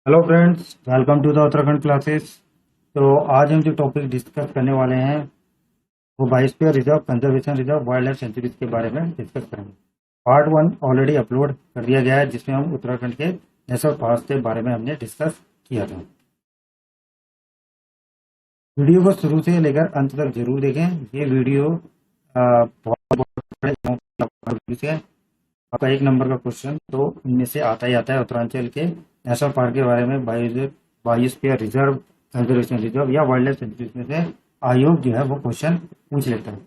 Hello friends, welcome to the Uttarakhand classes. तो आज हम जो टॉपिक डिस्कस करने वाले हैं वो biosphere reserve, conservation reserve, wild life sanctuaries के बारे में डिस्कस करेंगे। पार्ट 1 ऑलरेडी अपलोड कर दिया गया है, जिसमें हम उत्तराखंड के नेशनल पार्क के बारे में हमने डिस्कस किया था। वीडियो को शुरू से लेकर अंत तक जरूर देखें। ये वीडियो बहुत बहुत है। आपका एक नंबर का क्वेश्चन तो इनमें से आता ही आता है। उत्तरांचल के नेशनल पार्क के बारे में, बायोस्फीयर रिजर्व, कंजर्वेशन रिजर्व या वाइल्ड लाइफ सेंचुरीज में से आयोग जो है वो क्वेश्चन पूछ लेता है।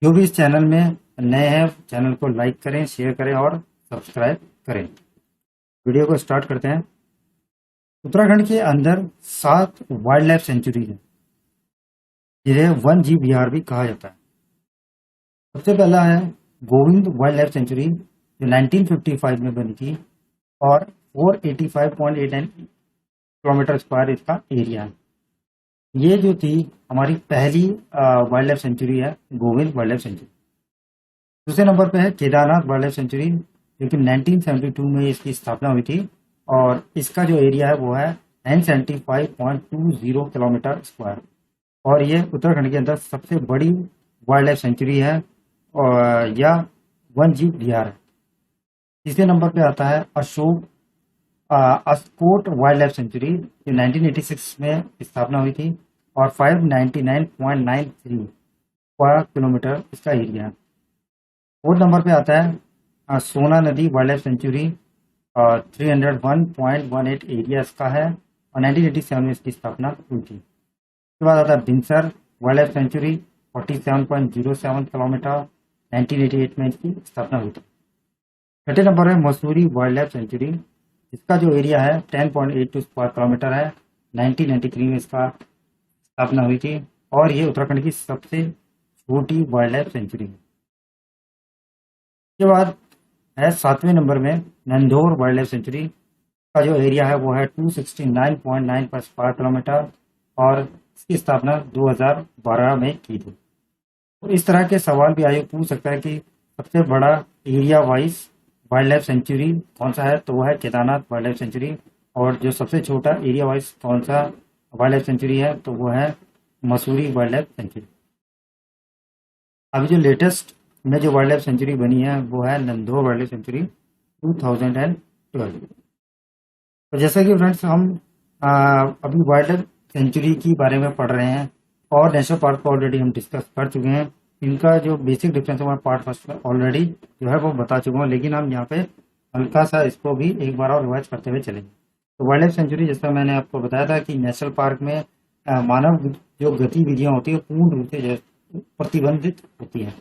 जो भी इस चैनल में नए हैं, चैनल को लाइक करें, शेयर करें और सब्सक्राइब करें। वीडियो को स्टार्ट करते हैं। उत्तराखंड के अंदर 7 वाइल्ड लाइफ सेंचुरी है, जिन्हें वन जीव विहार भी कहा जाता है। सबसे पहला है गोविंद वाइल्ड लाइफ सेंचुरी, जो 1955 में बनी थी और 485.89 किलोमीटर स्क्वायर इसका एरिया है। ये जो थी हमारी पहली वाइल्ड लाइफ सेंचुरी है, गोविंद वाइल्ड लाइफ सेंचुरी। दूसरे नंबर पे है केदारनाथ वाइल्ड लाइफ सेंचुरी, जो कि 1972 में इसकी स्थापना हुई थी और इसका जो एरिया है वो है 975.20 किलोमीटर स्क्वायर और ये उत्तराखंड के अंदर सबसे बड़ी वाइल्ड लाइफ सेंचुरी है और या वन जीव विहार है। तीसरे नंबर पे आता है अस्कोट वाइल्ड लाइफ सेंचुरी, जो 1986 में स्थापना हुई थी और 599.93 स्क्वायर किलोमीटर इसका एरिया है। फोर्थ नंबर पे आता है सोना नदी वाइल्ड लाइफ सेंचुरी, 301.18 एरिया इसका है और 1987 में इसकी स्थापना हुई थी। उसके बाद आता है बिनसर वाइल्ड लाइफ सेंचुरी, 47.07 किलोमीटर, 1988 में इसकी स्थापना हुई थी। छठे नंबर है मसूरी वाइल्ड लाइफ सेंचुरी, इसका जो एरिया है 10.82 स्क्वायर किलोमीटर है, 1993 में इसका स्थापना हुई थी और ये उत्तराखंड की सबसे छोटी वाइल्ड लाइफ सेंचुरी है। उसके बाद है 7वें नंबर में नंदौर वाइल्ड लाइफ सेंचुरी, का जो एरिया है वो है 269.95 स्क्वायर किलोमीटर और इसकी स्थापना 2012 में की थी। तो इस तरह के सवाल भी आयोग पूछ सकता है कि सबसे बड़ा area wise wild life century कौन सा है, तो वो है केदारनाथ वाइल्ड लाइफ सेंचुरी। और जो सबसे छोटा एरिया वाइज कौन सा वाइल्ड लाइफ सेंचुरी है, तो वो है मसूरी वाइल्ड लाइफ सेंचुरी। अभी जो लेटेस्ट में जो वाइल्ड लाइफ सेंचुरी बनी है वो है नंदौर वाइल्ड लाइफ सेंचुरी 2012। तो जैसा कि फ्रेंड्स हम अभी वाइल्ड लाइफ सेंचुरी के बारे में पढ़ रहे हैं और नेशनल पार्क को ऑलरेडी हम डिस्कस कर चुके हैं। इनका जो बेसिक डिफरेंस है मैं पार्ट फर्स्ट में ऑलरेडी जो है वो बता चुका हूँ, लेकिन हम यहाँ पे हल्का सा इसको भी एक बार और रिवाइज करते हुए चलेंगे। तो वाइल्ड लाइफ सेंचुरी, जैसा मैंने आपको बताया था कि नेशनल पार्क में मानव जो गतिविधियाँ होती है पूर्ण रूप से प्रतिबंधित होती है,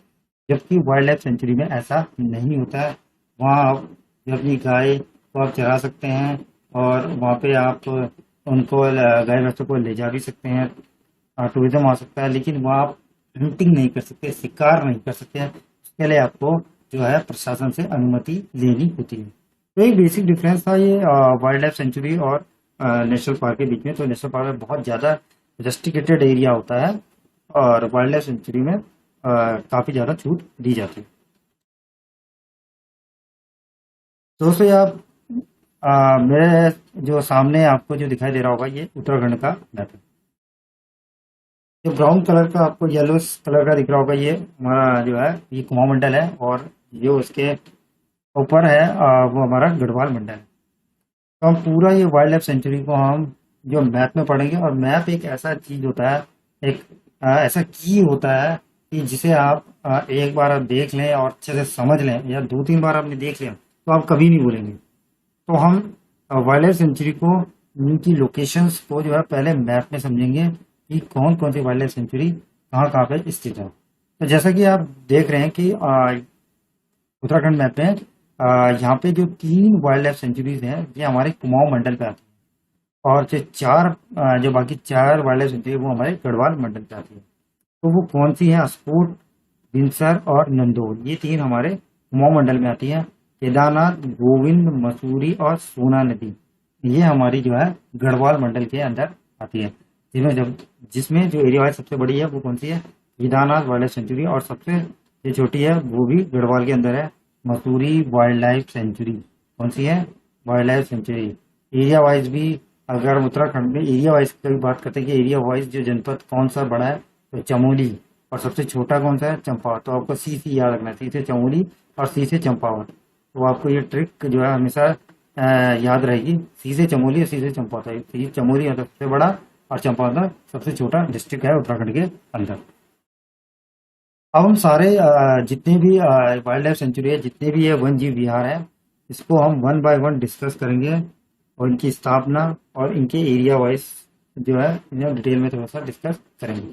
जबकि वाइल्ड लाइफ सेंचुरी में ऐसा नहीं होता है। वहाँ आप जो अपनी गाय को आप चरा सकते हैं और वहाँ पे आप उनको गाय भैंसों को ले जा भी सकते हैं, टूरिज्म आ सकता है, लेकिन वहाँ आप हंटिंग नहीं कर सकते, शिकार नहीं कर सकते हैं। उसके लिए आपको जो है प्रशासन से अनुमति लेनी होती है। तो एक बेसिक डिफरेंस था ये वाइल्ड लाइफ सेंचुरी और नेशनल पार्क के बीच में। तो नेशनल पार्क में बहुत ज़्यादा रेस्ट्रिक्टेड एरिया होता है और वाइल्ड लाइफ सेंचुरी में काफ़ी ज़्यादा छूट दी जाती है। दोस्तों आप मेरे जो सामने आपको जो दिखाई दे रहा होगा, ये उत्तराखंड का मैप है। जो ब्राउन कलर का आपको येलो कलर का दिख रहा होगा, ये हमारा जो है ये कुमाऊं मंडल है और जो इसके ऊपर है वो हमारा गढ़वाल मंडल है। तो हम पूरा ये वाइल्ड लाइफ सेंचुरी को हम जो मैप में पढ़ेंगे। और मैप एक ऐसा चीज होता है, एक ऐसा की होता है कि जिसे आप एक बार आप देख लें और अच्छे से समझ लें या 2-3 बार आपने देख लिया तो आप कभी नहीं भूलेंगे। तो हम वाइल्ड लाइफ सेंचुरी को, उनकी लोकेशंस को जो है पहले मैप में समझेंगे कि कौन कौन सी वाइल्ड लाइफ सेंचुरी कहाँ कहाँ पे स्थित है। तो जैसा कि आप देख रहे हैं कि उत्तराखंड मैप में यहाँ पे जो 3 वाइल्ड लाइफ सेंचुरीज हैं ये हमारे कुमाऊं मंडल पे आती है और जो बाकी 4 वाइल्ड लाइफ सेंचुरी वो हमारे गढ़वाल मंडल पे आती है। तो वो कौन सी है? अस्कोट, बिनसर और नंदौर, ये 3 हमारे कुमाऊं मंडल में आती है। केदारनाथ, गोविंद, मसूरी और सोना नदी ये हमारी जो है गढ़वाल मंडल के अंदर आती है। जिसमें जो एरिया है सबसे बड़ी है वो कौन सी है? Kedarnath wild life century. और सबसे जो छोटी है वो भी गढ़वाल के अंदर है, मसूरी वाइल्ड लाइफ सेंचुरी। कौन सी है? Wild life century. Area wise भी अगर हम उत्तराखंड में एरिया वाइज की बात करते हैं कि एरिया वाइज जो जनपद कौन सा बड़ा है, तो चमोली, और सबसे छोटा कौन सा है, चंपावत। तो आपको सी से याद रखना है, सी से चमोली और सी से चंपावत। तो आपको ये ट्रिक जो है हमेशा याद रहेगी, सी से चमोली और सी से चंपावत है। सी चमोली है सबसे बड़ा और चंपावत सबसे छोटा डिस्ट्रिक्ट है उत्तराखंड के अंदर। अब हम सारे जितने भी वाइल्ड लाइफ सेंचुरी है, जितने भी ये वन जीव विहार है, इसको हम वन बाय वन डिस्कस करेंगे और इनकी स्थापना और इनके एरिया वाइज जो है इन्हें डिटेल में थोड़ा सा डिस्कस करेंगे।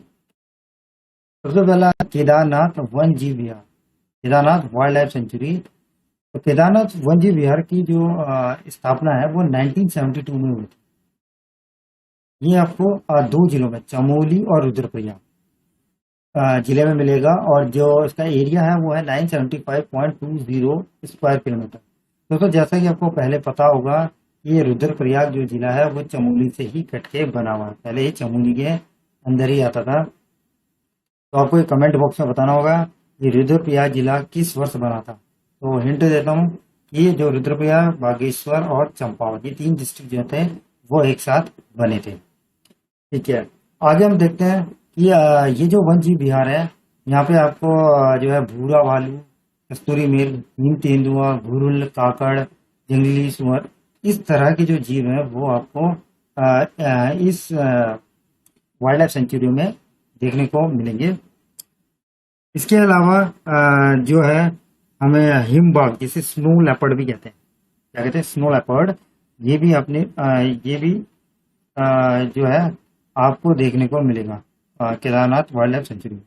सबसे पहला केदारनाथ वन जीव विहार, केदारनाथ वाइल्ड लाइफ सेंचुरी। तो केदारनाथ वन जीव विहार की जो स्थापना है वो 1972 में हुई थी। ये आपको दो जिलों में, चमोली और रुद्रप्रयाग जिले में मिलेगा, और जो इसका एरिया है वो है 975.20 स्क्वायर किलोमीटर। दोस्तों जैसा कि आपको पहले पता होगा, ये रुद्रप्रयाग जो जिला है वो चमोली से ही कट के बना हुआ है, पहले ये चमोली के अंदर ही आता था। तो आपको कमेंट बॉक्स में बताना होगा ये रुद्रप्रयाग जिला किस वर्ष बना था। तो हिंट देता हूँ कि ये जो रुद्रप्रयाग, बागेश्वर और चंपावत, ये तीन डिस्ट्रिक्ट जो थे वो एक साथ बने थे। ठीक है, आगे हम देखते हैं कि ये जो वन जीव विहार है, यहाँ पे आपको जो है भूरा भालू, कस्तूरी मृग, हिम तेंदुआ, घुरुल, काकड़, जंगली सुअर, इस तरह के जो जीव हैं वो आपको इस वाइल्ड लाइफ सेंचुरी में देखने को मिलेंगे। इसके अलावा जो है हमें हिमबाग, जिसे स्नो लेपर्ड भी कहते हैं, क्या कहते हैं, स्नो लेपर्ड, ये भी अपने ये भी जो है आपको देखने को मिलेगा केदारनाथ वाइल्ड लाइफ सेंचुरी में।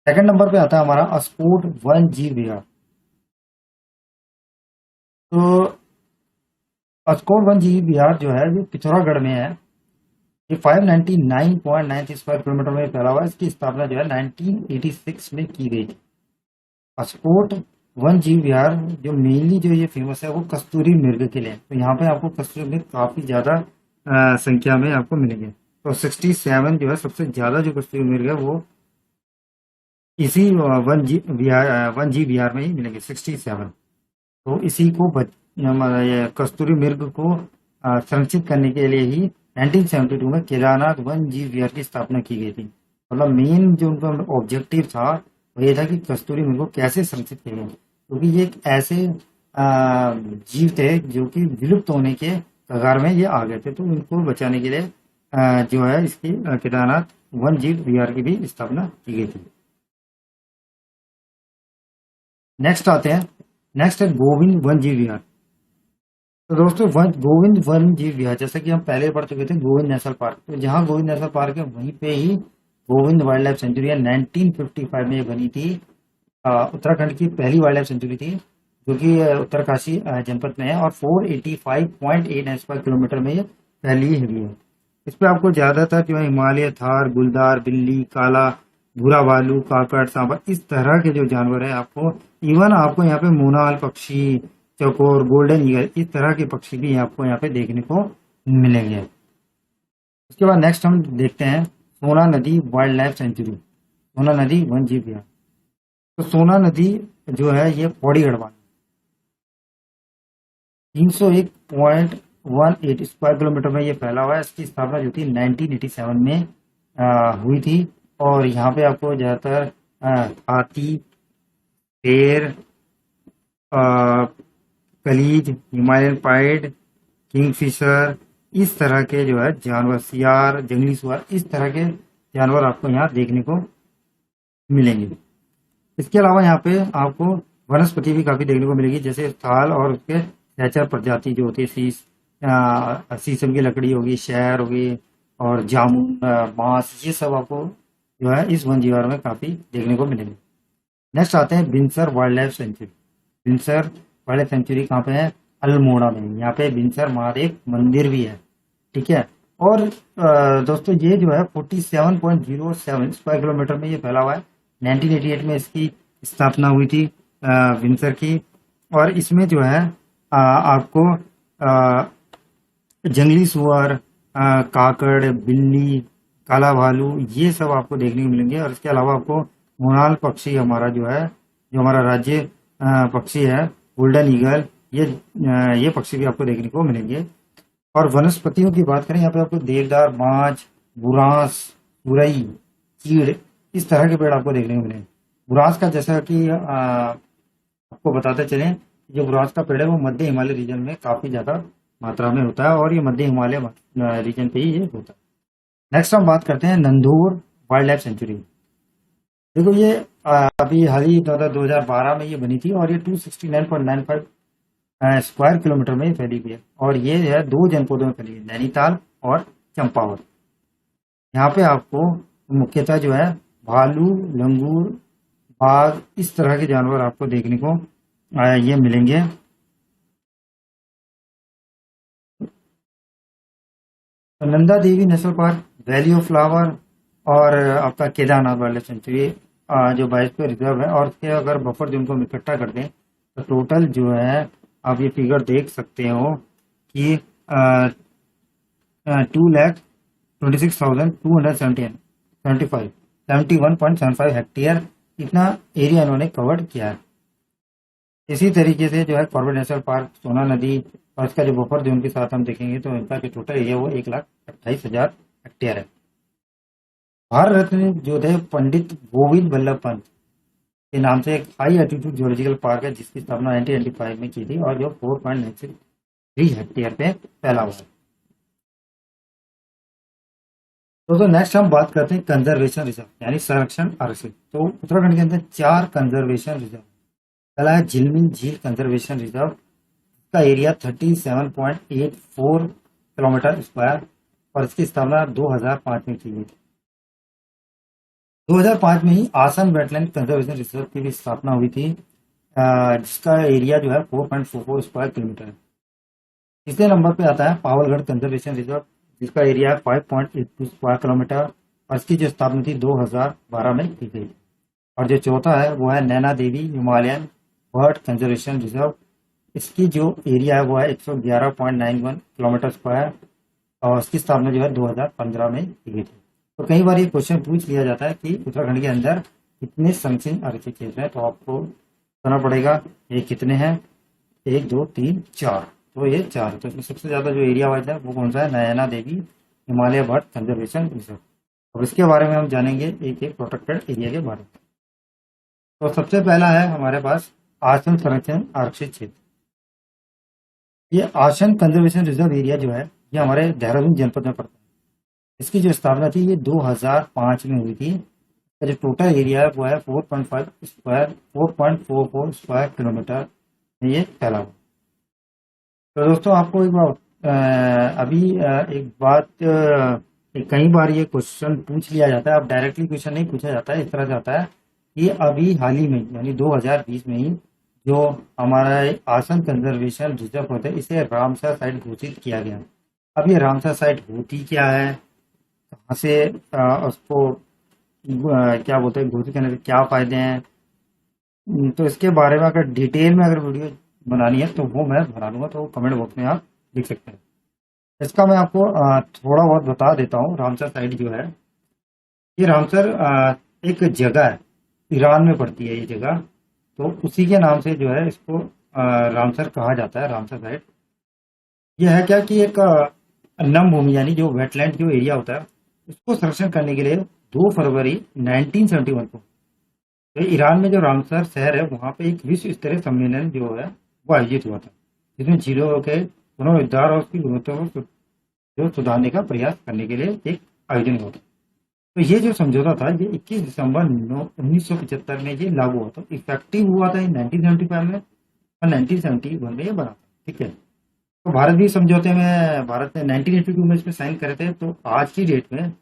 सेकंड नंबर पे आता है हमारा अस्कोट वन जीव विहार। तो अस्कोट वन जीव विहार जो है ये पिथौरागढ़ में है। ये 599.93 स्क्वायर किलोमीटर में फैला हुआ है। इसकी स्थापना जो है 1986 में की गई थी। अस्कोट वन जीव विहार जो मेनली जो ये फेमस है वो कस्तूरी मृग के लिए। तो यहाँ पे आपको कस्तूरी मृग काफी ज्यादा संख्या में आपको मिलेंगे। तो 67 जो है सबसे ज्यादा जो कस्तूरी मृग है वो इसी वन जीव विहार में ही मिलेंगे, 67। तो इसी को कस्तूरी मृग को संरक्षित करने के लिए ही 1972 में केदारनाथ वन जीव विहार की स्थापना की गई थी। मतलब मेन जो उनका ऑब्जेक्टिव था वो ये था कि कस्तूरी मृग को कैसे संरक्षित किया जाए, क्योंकि ये एक ऐसे जीव थे जो कि विलुप्त होने के कगार में ये आ गए थे। तो उनको बचाने के लिए जो है इसकी केदारनाथ वन जीव विहार की भी स्थापना की गई थी। नेक्स्ट आते हैं, नेक्स्ट है गोविंद वन जीव विहार। तो दोस्तों गोविंद वन जीव विहार, जैसा कि हम पहले पढ़ चुके थे गोविंद नेशनल पार्क, तो जहां गोविंद नेशनल पार्क है वहीं पे ही गोविंद वाइल्ड लाइफ सेंचुरी है। 1955 में ये बनी थी, उत्तराखंड की पहली वाइल्ड लाइफ सेंचुरी थी, जो कि उत्तरकाशी जनपद में है, और 485.89 स्क्वायर किलोमीटर में ये फैली हुई है। इस पे आपको ज्यादातर जो है हिमालय थार, गुलदार, बिल्ली, काला, भूरा भालू, काकड़, सांबर, इस तरह के जो जानवर है आपको, इवन आपको यहाँ पे मोनाल पक्षी, चौकोर, गोल्डन ईगल, इस तरह के पक्षी भी आपको यहाँ पे देखने को मिलेंगे। उसके बाद नेक्स्ट हम देखते हैं सोना नदी वाइल्ड लाइफ सेंचुरी, सोना नदी वन जीव विहार। तो सोना नदी जो है ये पौड़ी गढ़वाल 301.18 स्क्वायर किलोमीटर में ये फैला हुआ है। इसकी स्थापना जो थी 1987 में हुई थी, और यहाँ पे आपको ज्यादातर हाथी, शेर, कलीज, हिमालयन पाइड, किंगफिशर, इस तरह के जो है जानवर, सियार, जंगली सुअर, इस तरह के जानवर आपको यहाँ देखने को मिलेंगे। इसके अलावा यहाँ पे आपको वनस्पति भी काफी देखने को मिलेगी, जैसे थाल और उसके सहचर प्रजाति जो होती है, शीशम की लकड़ी होगी, शहर होगी, और जामुन, बांस, ये सब आपको जो है इस वन जीव विहार में काफी देखने को मिलेंगे। नेक्स्ट आते हैं बिनसर वाइल्ड लाइफ सेंचुरी। बिनसर वाइल्ड लाइफ सेंचुरी कहाँ पे है, अल्मोड़ा में। यहाँ पे बिनसर महादेव मंदिर भी है, ठीक है। और दोस्तों ये जो है 47.07 स्क्वायर किलोमीटर में ये फैला हुआ है। 1988 में इसकी स्थापना हुई थी बिनसर की, और इसमें जो है आपको जंगली सुअर, काकड़, बिल्ली, काला भालू, ये सब आपको देखने को मिलेंगे। और इसके अलावा आपको मोनाल पक्षी, हमारा जो है, जो हमारा राज्य पक्षी है, गोल्डन ईगल, ये पक्षी भी आपको देखने को मिलेंगे। और वनस्पतियों की बात करें, यहाँ पे आपको देवदार, बांज, बुरांस, सुरई, चीड़, इस तरह के पेड़ आपको देखने को मिलेंगे। बुरांस का जैसा कि आपको बताते चलें, जो बुरांस का पेड़ है वो मध्य हिमालय रीजन में काफी ज्यादा मात्रा में होता है, और ये मध्य हिमालय रीजन पे ही ये होता है। नेक्स्ट हम बात करते हैं नंदौर वाइल्ड लाइफ सेंचुरी। देखो ये अभी हाल ही 2012 में ये बनी थी, और ये 269.95 स्क्वायर किलोमीटर में फैली हुई है, और ये है 2 जनपदों में फैली है, नैनीताल और चंपावत। यहाँ पे आपको मुख्यतः जो है भालू, लंगूर, बाघ, इस तरह के जानवर आपको देखने को ये मिलेंगे। तो Nanda Devi national park, valley of flower, और आपका केदारनाथ वाइल्ड लाइफ सेंचुरी जो बायोस्फीयर रिजर्व है, और उसके अगर बफर जोन को हम इकट्ठा कर दें तो टोटल जो है आप ये फिगर देख सकते हो कि 2,26,275 71.75 हेक्टेयर इतना एरिया इन्होंने कवर किया है। इसी तरीके से जो है कॉर्बेट नेशनल पार्क, सोना नदी और इसका जो बफर जोन के साथ हम देखेंगे तो इनका जो टोटल एरिया वो 1,28,000 हेक्टेयर है। भारत रत्न जो थे पंडित गोविंद वल्लभ पंत के नाम से एक हाई एल्टीट्यूड जियोलॉजिकल पार्क है, जिसकी स्थापना 1985 में की थी, और जो 4.93 हेक्टेयर पे फैला हुआ है। तो नेक्स्ट हम बात करते हैं कंजर्वेशन रिजर्व यानी संरक्षण आरक्षित। तो उत्तराखंड के अंदर 4 कंजर्वेशन रिजर्व। पहला है झिलमिल झील कंजर्वेशन रिजर्व, का एरिया 37.84 किलोमीटर स्क्वायर, और इसकी स्थापना 2005 में की गई थी। 2005 में ही आसन वेटलैंड कंजर्वेशन रिजर्व की भी स्थापना हुई थी, जिसका एरिया जो है 4.44 स्क्वायर किलोमीटर है। तीसरे नंबर पे आता है पावलगढ़ कंजर्वेशन रिजर्व, जिसका एरिया है 5.82 स्क्वायर किलोमीटर, और इसकी जो स्थापना थी 2012 में की गई। और जो चौथा है वो है Naina Devi Himalayan bird conservation reserve, इसकी जो एरिया है वो है 111.91 किलोमीटर स्क्वायर, और इसकी स्थापना जो है 2015 में की गई थी। तो कई बार ये क्वेश्चन पूछ लिया जाता है कि उत्तराखंड के अंदर कितने संरक्षित आरक्षित क्षेत्र हैं, तो आपको बताना पड़ेगा ये कितने हैं, 1, 2, 3, 4। तो ये 4। तो इसमें सबसे ज्यादा जो एरिया वाइज है वो कौन सा है, नयना देवी हिमालय बर्ड कंजर्वेशन रिजर्व। अब इसके बारे में हम जानेंगे एक एक प्रोटेक्टेड एरिया के बारे में। तो सबसे पहला है हमारे पास आसन संरक्षण आरक्षित क्षेत्र। ये आसन कंजर्वेशन रिजर्व एरिया जो है ये हमारे देहरादून जनपद में पड़ता है। इसकी जो स्थापना थी ये 2005 में हुई थी। इसका जो टोटल एरिया है वो है 4.44 स्क्वायर किलोमीटर में ये फैला हुआ। तो दोस्तों आपको एक बात एक बात कई बार ये क्वेश्चन पूछ लिया जाता है, अब डायरेक्टली क्वेश्चन नहीं पूछा जाता है, इस तरह से आता है कि अभी हाल ही में यानी 2020 में ही जो हमारा आसन कंजर्वेशन रिजर्व होता है इसे रामसर साइट घोषित किया गया। अब ये रामसर साइट होती क्या है, कहाँ से उसको क्या बोलते हैं घोषित करने के क्या फायदे हैं, तो इसके बारे में अगर डिटेल में अगर वीडियो बनानी है तो वो मैं बना लूंगा, तो कमेंट बॉक्स में आप लिख सकते हैं। इसका मैं आपको थोड़ा बहुत बता देता हूँ। रामसर साइट जो है ये रामसर एक जगह है, ईरान में पड़ती है ये जगह, तो उसी के नाम से जो है इसको रामसर कहा जाता है, रामसर साइट। यह है क्या कि एक नम भूमि यानी जो वेटलैंड जो एरिया होता है उसको संरक्षण करने के लिए 2 फरवरी 1971 को तो ईरान में जो रामसर शहर है वहां पे एक विश्व स्तरीय सम्मेलन जो है वो आयोजित हुआ था, जिसमें झीलों के पुनरुद्धार और उसकी गुणवत्ता को जो सुधारने का प्रयास करने के लिए एक आयोजन हुआ था। तो ये जो समझौता था ये 21 दिसंबर 1975 में ये लागू हुआ था, इफेक्टिव हुआ था 1975 में, और 1971 में ये बना था। ठीक है, तो भारत भी समझौते में, भारत ने 1982 में इसमें साइन करे थे। तो आज की डेट में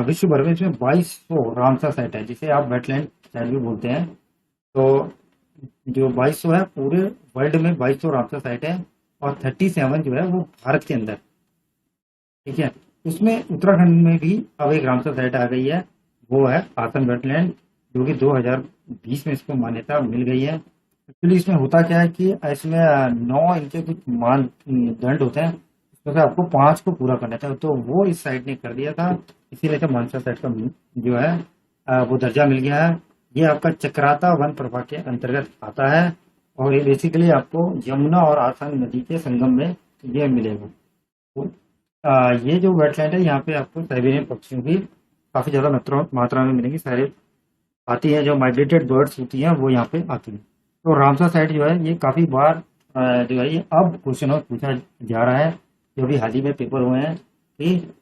विश्व भर में इसमें 2200 रामसर साइट है, जिसे आप वेटलैंड साइट भी बोलते हैं। तो जो 2200 है पूरे वर्ल्ड में 2200 रामसर साइट है, और 37 जो है वो भारत के अंदर। ठीक है, उसमें उत्तराखंड में भी अब एक रामसर साइट आ गई है, वो है आसन वेटलैंड, जो कि 2020 में इसको मान्यता मिल गई है। एक्चुअली इसमें होता क्या है कि इसमें 9 इनके कुछ मानदंड होते हैं, उसमें से आपको 5 को पूरा करना था, तो वो इस साइट ने कर दिया था, इसीलिए तो मानसर साइट का जो है वो दर्जा मिल गया है। ये आपका चक्राता वन प्रभाग के अंतर्गत आता है, और ये बेसिकली आपको यमुना और आसन नदी के संगम में ये मिलेगा। तो ये जो वेटलैंड है यहाँ पे आपको साइबेरियन पक्षियों की काफ़ी ज़्यादा मात्रा में मिलेंगी। सारे आती है, जो माइग्रेटेड बर्ड्स होती हैं वो यहाँ पे आती हैं। तो रामसर साइट जो है ये काफ़ी बार जो है ये अब क्वेश्चन और पूछा जा रहा है, जो भी हाल ही में पेपर हुए हैं कि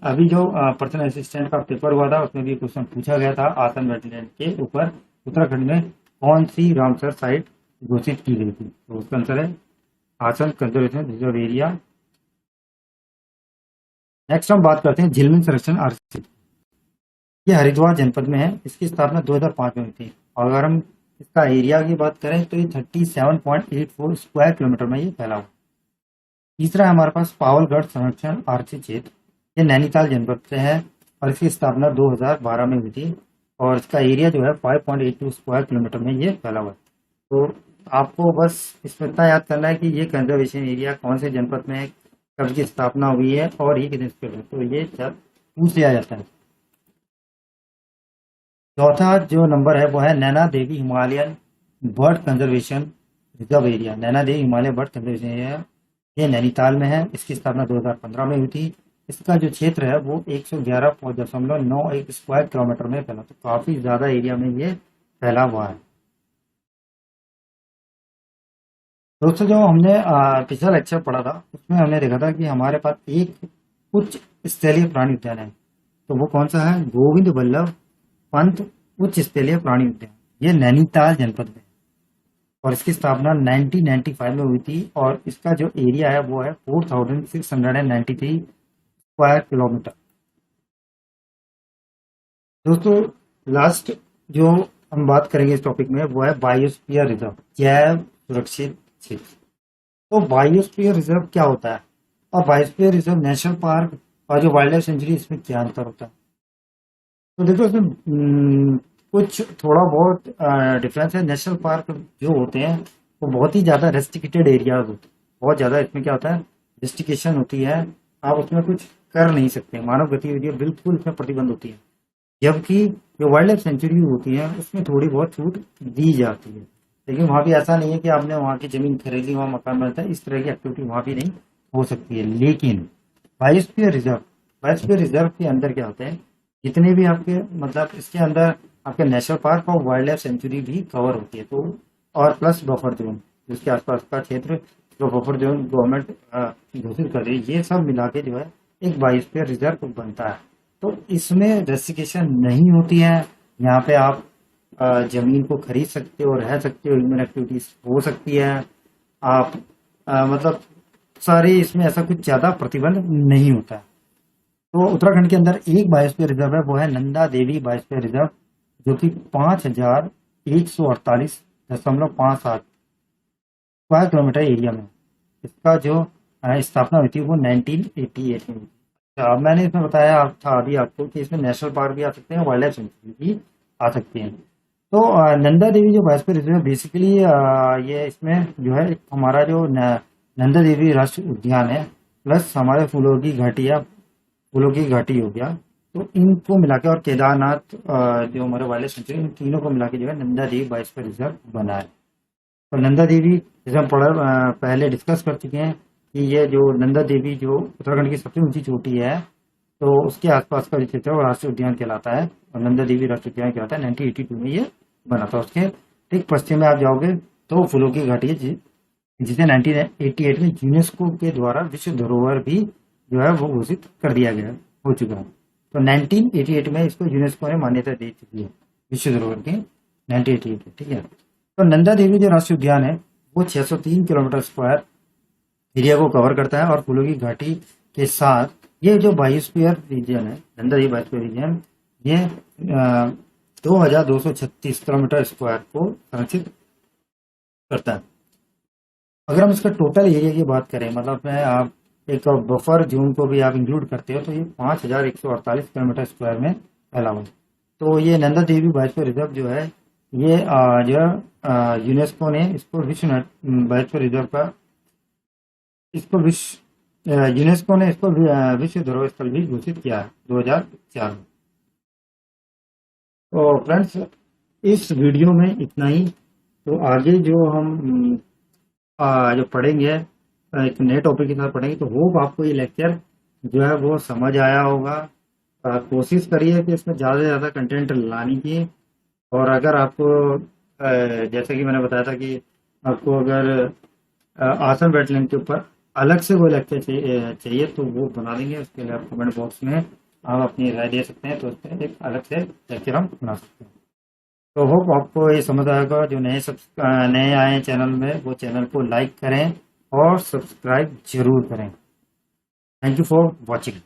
अभी जो पर्सनल असिस्टेंट का पेपर हुआ था उसमें भी क्वेश्चन पूछा गया था आसन वेटलैंड के ऊपर उत्तराखंड में कौन सी रामसर साइट घोषित की गई थी। तो उसका आंसर है आसन कंजर्वेशन रिजर्व एरिया। नेक्स्ट हम बात करते हैं झिलमिल संरक्षण आरसी। ये हरिद्वार जनपद में है। इसकी स्थापना 2005 में हुई थी और अगर हम इसका एरिया की बात करें तो ये 37.84 स्क्वायर किलोमीटर में ये फैला हुआ। तीसरा है हमारे पास पावलगढ़ संरक्षण आरक्षित क्षेत्र। ये नैनीताल जनपद से है और इसकी स्थापना 2012 में हुई थी और इसका एरिया जो है 5.82 स्क्वायर किलोमीटर में ये फैला हुआ है। तो आपको बस इसमें इतना याद करना है कि ये कंजर्वेशन एरिया कौन से जनपद में है, कब की स्थापना हुई है और ये कितने स्क्वायर है, तो ये सब पूछ लिया जाता है। चौथा जो नंबर है वो है Naina Devi Himalayan bird conservation reserve area. Naina Devi Himalaya bird conservation area ये नैनीताल में है। इसकी स्थापना 2015 में हुई थी। इसका जो क्षेत्र है वो 111.91 स्क्वायर किलोमीटर में फैला, तो काफी ज्यादा एरिया में ये फैला हुआ है। दोस्तों जो हमने पिछला लेक्चर पढ़ा था उसमें हमने देखा था कि हमारे पास एक उच्च स्थलीय प्राणी उद्यान है, तो वो कौन सा है, गोविंद बल्लभ पंत उच्च स्थलीय प्राणी उद्यान। ये नैनीताल जनपद में और इसकी स्थापना 1995 में हुई थी और इसका जो एरिया है वो है 4693 स्क्वायर किलोमीटर। दोस्तों लास्ट जो हम बात करेंगे इस टॉपिक में वो है बायोस्फीयर रिजर्व, जैव सुरक्षित क्षेत्र। तो बायोस्फीयर रिजर्व क्या होता है और बायोस्फीयर रिजर्व नेशनल पार्क और जो वाइल्ड लाइफ सेंचुरी इसमें क्या अंतर होता है। तो देखो इसमें कुछ थोड़ा बहुत डिफरेंस है। नेशनल पार्क जो होते हैं वो बहुत ही ज़्यादा रेस्ट्रिक्टेड एरियाज होते हैं, बहुत ज़्यादा इसमें क्या होता है रेस्ट्रिक्शन होती है, आप उसमें कुछ कर नहीं सकते, मानव गतिविधियाँ बिल्कुल इसमें प्रतिबंध होती है। जबकि जो वाइल्ड लाइफ सेंचुरी होती है उसमें थोड़ी बहुत छूट दी जाती है, लेकिन वहाँ भी ऐसा नहीं है कि आपने वहाँ की जमीन खरीदी वहाँ मकान बनता है, इस तरह की एक्टिविटी वहाँ भी नहीं हो सकती है। लेकिन बायोस्फीयर रिजर्व के अंदर क्या होता है, जितने भी आपके मतलब इसके अंदर आपके नेशनल पार्क और वाइल्ड लाइफ सेंचुरी भी कवर होती है, तो और प्लस बफर जोन जिसके आसपास का क्षेत्र जो बफर जोन गवर्नमेंट घोषित कर रही है, ये सब मिला के जो है एक बायोस्फीयर रिजर्व बनता है। तो इसमें रेस्ट्रिक्शन नहीं होती है, यहाँ पे आप जमीन को खरीद सकते हो, रह सकते हो, ह्यूमन एक्टिविटीज हो सकती है, आप मतलब सारे इसमें ऐसा कुछ ज्यादा प्रतिबंध नहीं होता है। तो उत्तराखंड के अंदर एक बायोस्फीयर रिजर्व है वो है नंदा देवी बायोस्फीयर रिजर्व, जो कि 5148.57 स्क्वायर किलोमीटर एरिया में। इसका जो स्थापना हुई थी वो 1988 में। अब मैंने इसमें बताया था अभी आपको कि इसमें नेशनल पार्क भी आ सकते हैं, वाइल्ड लाइफ सेंचुरी भी आ सकती हैं। तो नंदा देवी जो बायोस्फीयर रिजर्व बेसिकली ये इसमें जो है हमारा जो नंदा देवी राष्ट्रीय उद्यान है प्लस हमारे फूलों की घाटी हो गया, तो इनको मिला के और केदारनाथ जो हमारे वाइल्ड लाइफ सेंचुरी, इन तीनों को मिला के जो है नंदा देवी बायोस्फीयर रिजर्व बना है। तो नंदा देवी जैसे हम पहले डिस्कस कर चुके हैं कि ये जो नंदा देवी जो उत्तराखंड की सबसे ऊंची चोटी है, तो उसके आसपास का जो क्षेत्र है वो राष्ट्रीय उद्यान कहलाता है और नंदा देवी राष्ट्रीय उद्यान कहलाता है। 1982 में ये बना था। उसके ठीक पश्चिम में आप जाओगे तो फूलों की घाटी है जिसे 1988 में यूनेस्को के द्वारा विश्व धरोहर भी जो है वो घोषित कर दिया गया हो चुका है। तो 1988 में इसको यूनेस्को ने मान्यता दे चुकी है विश्व धरोहर की, 1988। ठीक है। तो नंदा देवी जो राष्ट्रीय उद्यान है वो 603 किलोमीटर स्क्वायर एरिया को कवर करता है और फूलों की घाटी के साथ ये जो बायोस्फीयर रीजन है, नंदा देवी बायोस्फीयर रीजन, ये 2236 किलोमीटर स्क्वायर को संरक्षित करता है। अगर हम इसका टोटल एरिया की बात करें, मतलब में आप एक बफर जोन को भी आप इंक्लूड करते हो, तो ये 5148 किलोमीटर स्क्वायर में फैला हुआ है। तो ये नंदा देवी बायोस्फीयर रिजर्व जो है ये जो यूनेस्को ने इसको विश्व बायोस्फीयर रिजर्व का यूनेस्को ने इसको विश्व धरोहर स्थल भी घोषित किया है 2004 में। तो फ्रेंड्स इस वीडियो में इतना ही। तो आगे जो हम जो पढ़ेंगे एक नए टॉपिक के साथ पढ़ेंगे, तो होप आपको ये लेक्चर जो है वो समझ आया होगा। कोशिश करिए कि इसमें ज़्यादा से ज़्यादा कंटेंट लाने की। और अगर आपको जैसे कि मैंने बताया था कि आपको अगर आसन बैटलिंग के ऊपर अलग से कोई लेक्चर चाहिए तो वो बना देंगे। उसके लिए आप कमेंट बॉक्स में आप अपनी राय दे सकते हैं, तो उस पर एक अलग से लेक्चर हम बना सकते हैं। तो होप आपको ये समझ आएगा। जो नए आए हैं चैनल में, वो चैनल को लाइक करें और सब्सक्राइब जरूर करें। Thank you for watching.